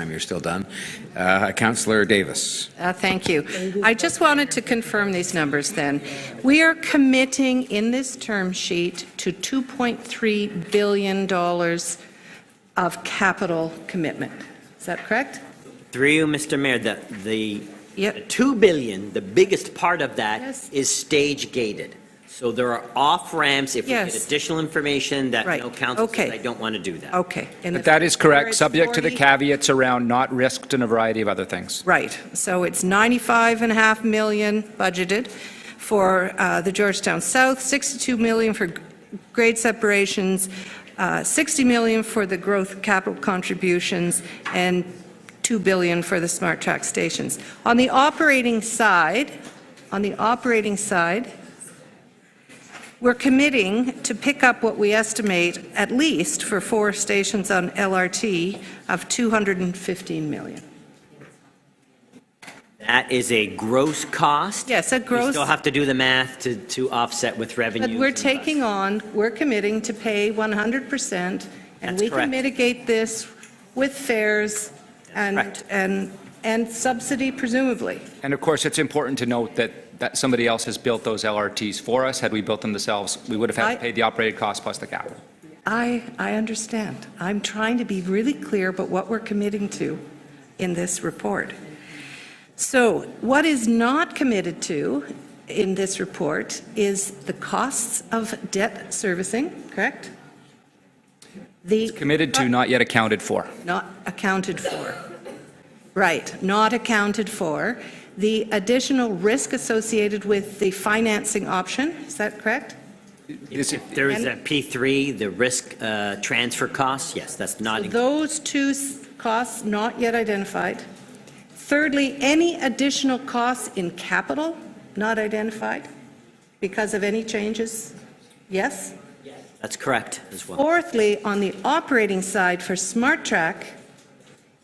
time you're still done. Councillor Davis. Thank you. I just wanted to confirm these numbers then. We are committing in this term sheet to $2.3 billion of capital commitment. Is that correct? Through you, Mr. Mayor, the $2 billion, the biggest part of that is stage gated. So there are off ramps if we get additional information that council says I don't want to do that. Okay. But that is correct, subject to the caveats around not risked and a variety of other things. Right. So it's $95.5 million budgeted for the Georgetown South, $62 million for grade separations, $60 million for the growth capital contributions, and $2 billion for the SmartTrack stations. On the operating side, we're committing to pick up what we estimate, at least for 4 stations on LRT, of $215 million. That is a gross cost? Yes, a gross. You still have to do the math to offset with revenue. But we're committing to pay 100%, and we can mitigate this with fares and subsidy, presumably. And of course, it's important to note that somebody else has built those LRTs for us. Had we built them themselves, we would have had to pay the operating cost plus the capital. I understand. I'm trying to be really clear about what we're committing to in this report. So what is not committed to in this report is the costs of debt servicing, correct? It's committed to, not yet accounted for. Not accounted for. Right, not accounted for. The additional risk associated with the financing option, is that correct? There is a P3, the risk transfer costs. Yes, that's not included. Those two costs not yet identified. Thirdly, any additional costs in capital not identified because of any changes? Yes? That's correct as well. Fourthly, on the operating side for SmartTrack,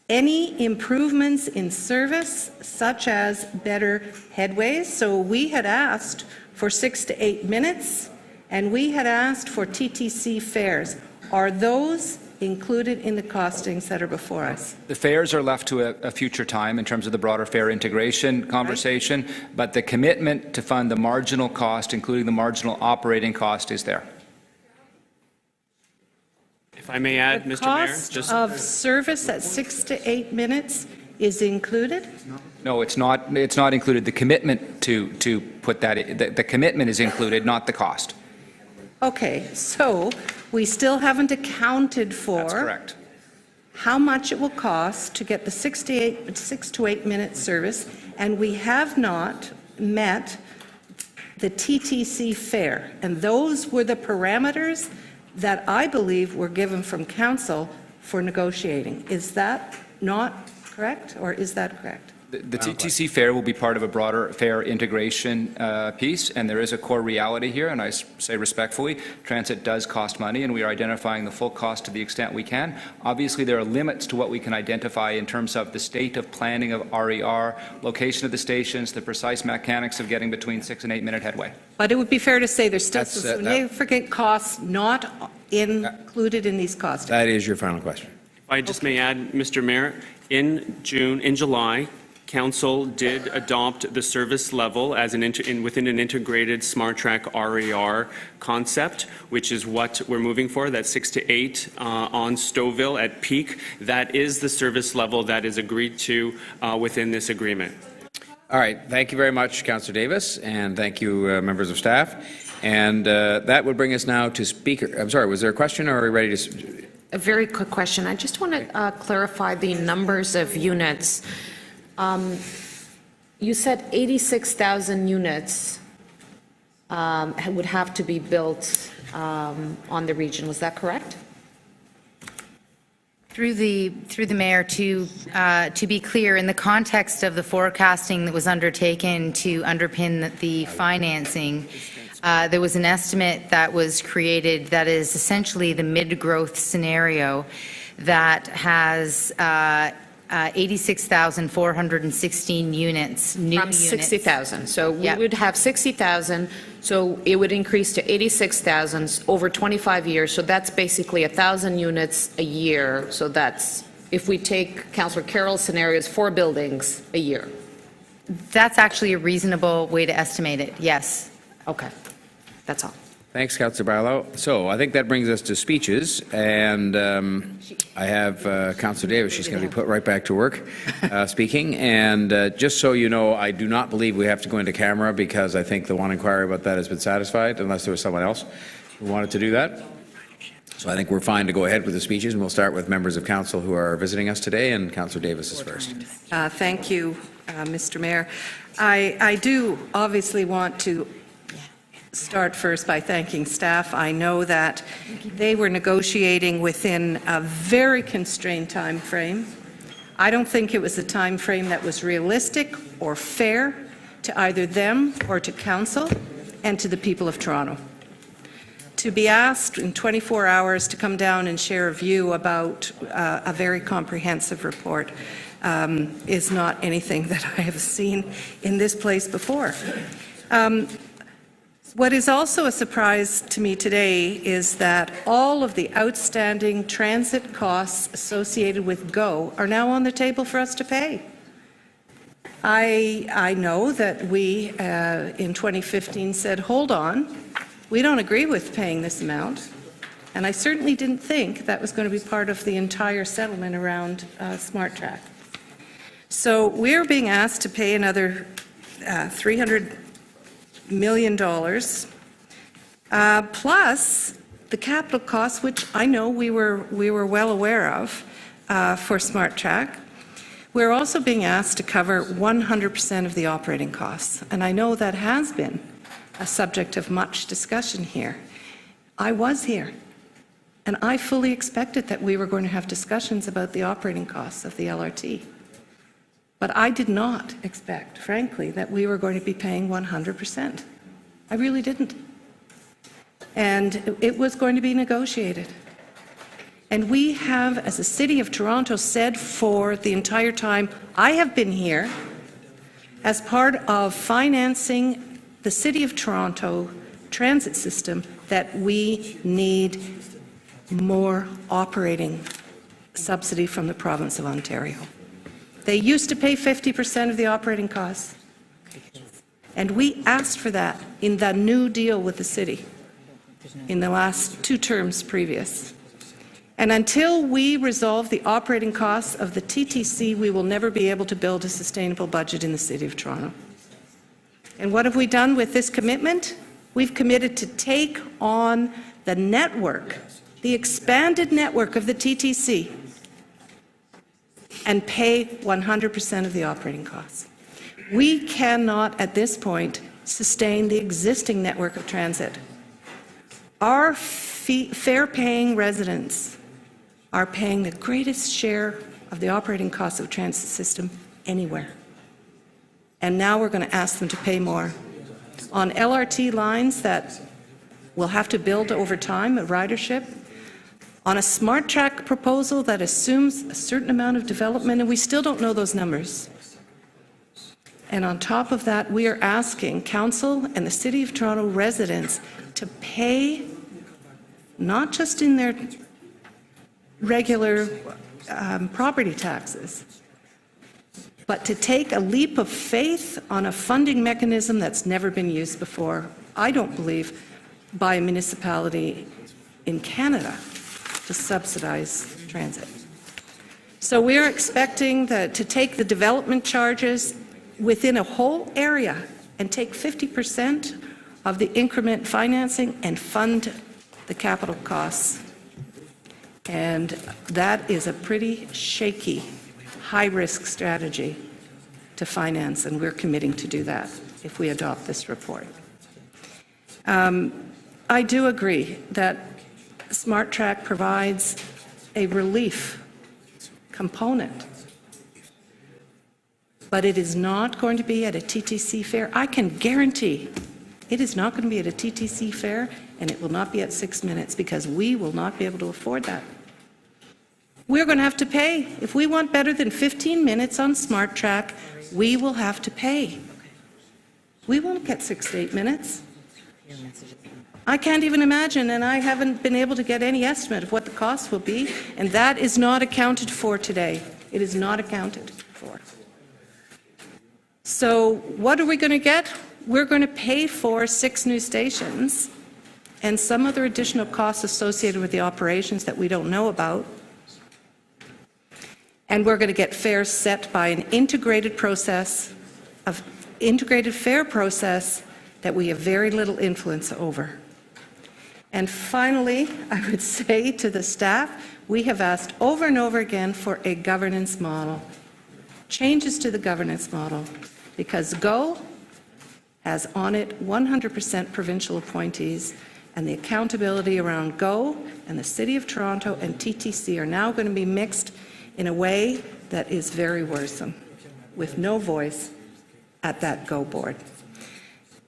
any improvements in service, such as better headways. So we had asked for 6 to 8 minutes, and we had asked for TTC fares. Are those included in the costings that are before us? The fares are left to a future time in terms of the broader fare integration conversation, but the commitment to fund the marginal cost, including the marginal operating cost, is there. If I may add, Mr. Mayor, Cost of service at 6 to 8 minutes is included? No, it's not. It's not included. The commitment to put that the commitment is included, not the cost. Okay, so we still haven't accounted for. That's correct. How much it will cost to get the 6 to 8 minute service, and we have not met the TTC fare, and those were the parameters that I believe were given from council for negotiating. Is that not correct, or is that correct? The TTC fare will be part of a broader fare integration piece, and there is a core reality here, and I say respectfully, transit does cost money, and we are identifying the full cost to the extent we can. Obviously, there are limits to what we can identify in terms of the state of planning of RER, location of the stations, the precise mechanics of getting between 6 and 8 minute headway. But it would be fair to say there's still significant costs not included in these costs. That is your final question. If I just may add, Mr. Mayor, in July, Council did adopt the service level as within an integrated SmartTrack RER concept, which is what we're moving for, that 6 to 8 on Stouffville at peak. That is the service level that is agreed to within this agreement. All right. Thank you very much, Councillor Davis, and thank you, members of staff. And that would bring us now to Speaker. I'm sorry, was there a question, or are we ready to? A very quick question. I just want to clarify the numbers of units. You said 86,000 units would have to be built on the region. Was that correct? Through the mayor, to be clear, in the context of the forecasting that was undertaken to underpin the financing, there was an estimate that was created that is essentially the mid-growth scenario that has 86,416 units, new From units. 60,000. So we would have 60,000, so it would increase to 86,000 over 25 years. So that's basically 1,000 units a year. So that's if we take Councillor Carroll's scenarios, 4 buildings a year? That's actually a reasonable way to estimate it, yes. Okay, that's all. Thanks, Councillor Barlow. So I think that brings us to speeches, and I have Councillor Davis. She's going to be put right back to work speaking. And just so you know, I do not believe we have to go into camera because I think the one inquiry about that has been satisfied, unless there was someone else who wanted to do that. So I think we're fine to go ahead with the speeches, and we'll start with members of council who are visiting us today, and Councillor Davis is first. Thank you, Mr. Mayor. I do obviously want to start first by thanking staff. I know that they were negotiating within a very constrained time frame. I don't think it was a time frame that was realistic or fair to either them or to council and to the people of Toronto. To be asked in 24 hours to come down and share a view about a very comprehensive report is not anything that I have seen in this place before. What is also a surprise to me today is that all of the outstanding transit costs associated with GO are now on the table for us to pay. I know that we in 2015 said, hold on, we don't agree with paying this amount, and I certainly didn't think that was going to be part of the entire settlement around SmartTrack. So we're being asked to pay another $300 million, plus the capital costs, which I know we were well aware of for SmartTrack. We're also being asked to cover 100% of the operating costs, and I know that has been a subject of much discussion here. I was here, and I fully expected that we were going to have discussions about the operating costs of the LRT. But I did not expect, frankly, that we were going to be paying 100%. I really didn't. And it was going to be negotiated. And we have, as a City of Toronto, said for the entire time I have been here, as part of financing the City of Toronto transit system, that we need more operating subsidy from the province of Ontario. They used to pay 50% of the operating costs, and we asked for that in the new deal with the city in the last 2 terms previous. And until we resolve the operating costs of the TTC, we will never be able to build a sustainable budget in the City of Toronto. And what have we done with this commitment? We've committed to take on the network, the expanded network of the TTC, and pay 100% of the operating costs. We cannot, at this point, sustain the existing network of transit. Our fare-paying residents are paying the greatest share of the operating costs of the transit system anywhere. And now we're going to ask them to pay more. On LRT lines that we'll have to build over time, a ridership, on a SmartTrack proposal that assumes a certain amount of development, and we still don't know those numbers. And on top of that, we are asking Council and the City of Toronto residents to pay, not just in their regular property taxes, but to take a leap of faith on a funding mechanism that's never been used before, I don't believe, by a municipality in Canada to subsidize transit. So we're expecting to take the development charges within a whole area and take 50% of the increment financing and fund the capital costs. And that is a pretty shaky, high-risk strategy to finance, and we're committing to do that if we adopt this report. I do agree that SmartTrack provides a relief component, but it is not going to be at a TTC fare. I can guarantee it is not going to be at a TTC fare, and it will not be at 6 minutes, because we will not be able to afford that. We're going to have to pay. If we want better than 15 minutes on SmartTrack, we will have to pay. We won't get 6 to 8 minutes. I can't even imagine, and I haven't been able to get any estimate of what the cost will be, and that is not accounted for today. It is not accounted for. So what are we going to get? We're going to pay for 6 new stations and some other additional costs associated with the operations that we don't know about. And we're going to get fares set by an integrated fare process that we have very little influence over. And finally, I would say to the staff, we have asked over and over again for a governance model, changes to the governance model, because GO has on it 100% provincial appointees, and the accountability around GO and the City of Toronto and TTC are now going to be mixed in a way that is very worrisome, with no voice at that GO board.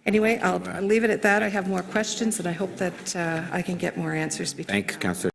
Anyway, I'll leave it at that. I have more questions, and I hope that I can get more answers. Thanks, Councillor.